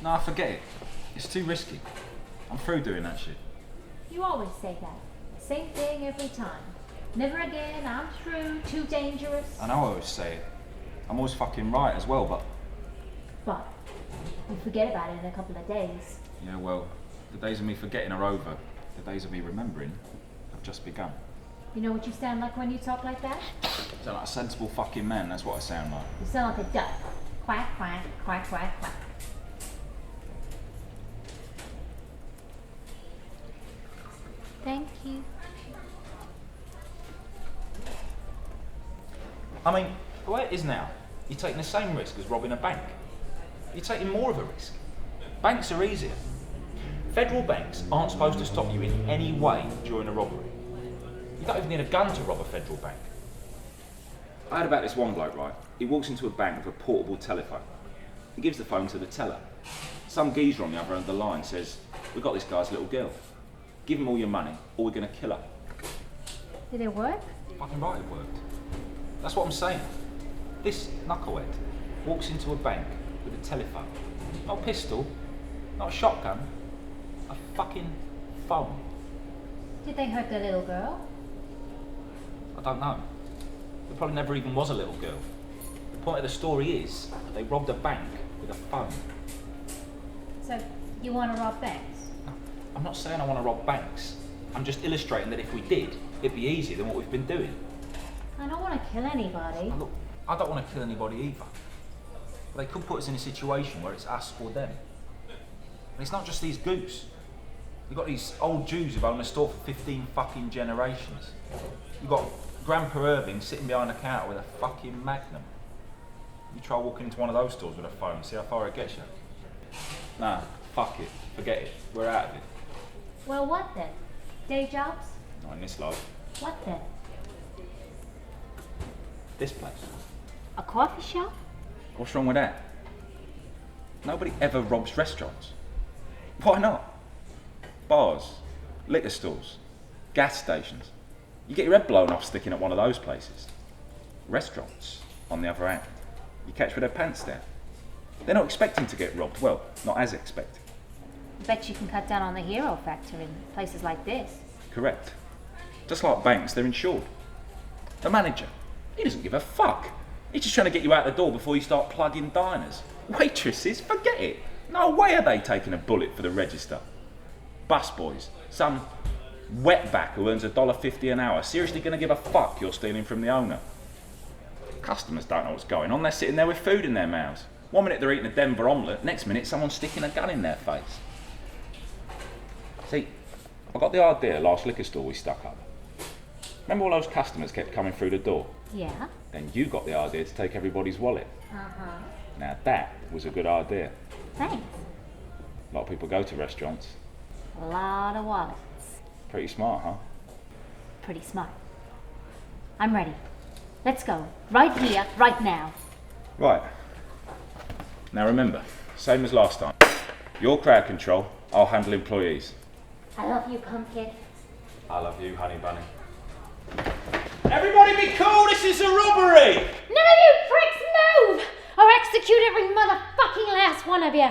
Nah, forget it. It's too risky. I'm through doing that shit. You always say that. Same thing every time. Never again, I'm through, too dangerous. I know I always say it. I'm always fucking right as well, but... But you forget about it in a couple of days. Yeah, well, the days of me forgetting are over. The days of me remembering have just begun. You know what you sound like when you talk like that? I sound like a sensible fucking man, that's what I sound like. You sound like a duck. Quack, quack, quack, quack, quack. Thank you. I mean, the way it is now, you're taking the same risk as robbing a bank. You're taking more of a risk. Banks are easier. Federal banks aren't supposed to stop you in any way during a robbery. You don't even need a gun to rob a federal bank. I heard about this one bloke, right? He walks into a bank with a portable telephone. He gives the phone to the teller. Some geezer on the other end of the line says, "We've got this guy's little girl. Give him all your money, or we're going to kill her." Did it work? Fucking right, it worked. That's what I'm saying. This knucklehead walks into a bank with a telephone. Not a pistol, not a shotgun, a fucking phone. Did they hurt the little girl? I don't know. There probably never even was a little girl. The point of the story is, they robbed a bank with a phone. So, you want to rob banks? I'm not saying I want to rob banks. I'm just illustrating that if we did, it'd be easier than what we've been doing. I don't want to kill anybody. Look, I don't want to kill anybody either. But they could put us in a situation where it's us or them. And it's not just these goose. You've got these old Jews who've owned the store for 15 fucking generations. You've got Grandpa Irving sitting behind the counter with a fucking Magnum. You try walking into one of those stores with a phone, see how far it gets you. Nah, fuck it. Forget it. We're out of it. Well, what then? Day jobs? Not in this life. What then? This place. A coffee shop? What's wrong with that? Nobody ever robs restaurants. Why not? Bars, liquor stores, gas stations. You get your head blown off sticking at one of those places. Restaurants, on the other hand, you catch with their pants down. They're not expecting to get robbed. Well, not as expected. Bet you can cut down on the hero factor in places like this. Correct. Just like banks, they're insured. The manager, he doesn't give a fuck. He's just trying to get you out the door before you start plugging diners. Waitresses, forget it. No way are they taking a bullet for the register. Busboys, some wetback who earns $1.50 an hour, seriously going to give a fuck you're stealing from the owner? Customers don't know what's going on. They're sitting there with food in their mouths. One minute they're eating a Denver omelette, next minute someone's sticking a gun in their face. See, I got the idea last liquor store we stuck up. Remember all those customers kept coming through the door? Yeah? Then you got the idea to take everybody's wallet. Uh-huh. Now that was a good idea. Thanks. A lot of people go to restaurants. A lot of wallets. Pretty smart, huh? Pretty smart. I'm ready. Let's go. Right here, right now. Right. Now remember, same as last time. You're crowd control, I'll handle employees. I love you, pumpkin. I love you, honey bunny. Everybody be cool, this is a robbery! None of you pricks move! Or execute every motherfucking last one of you!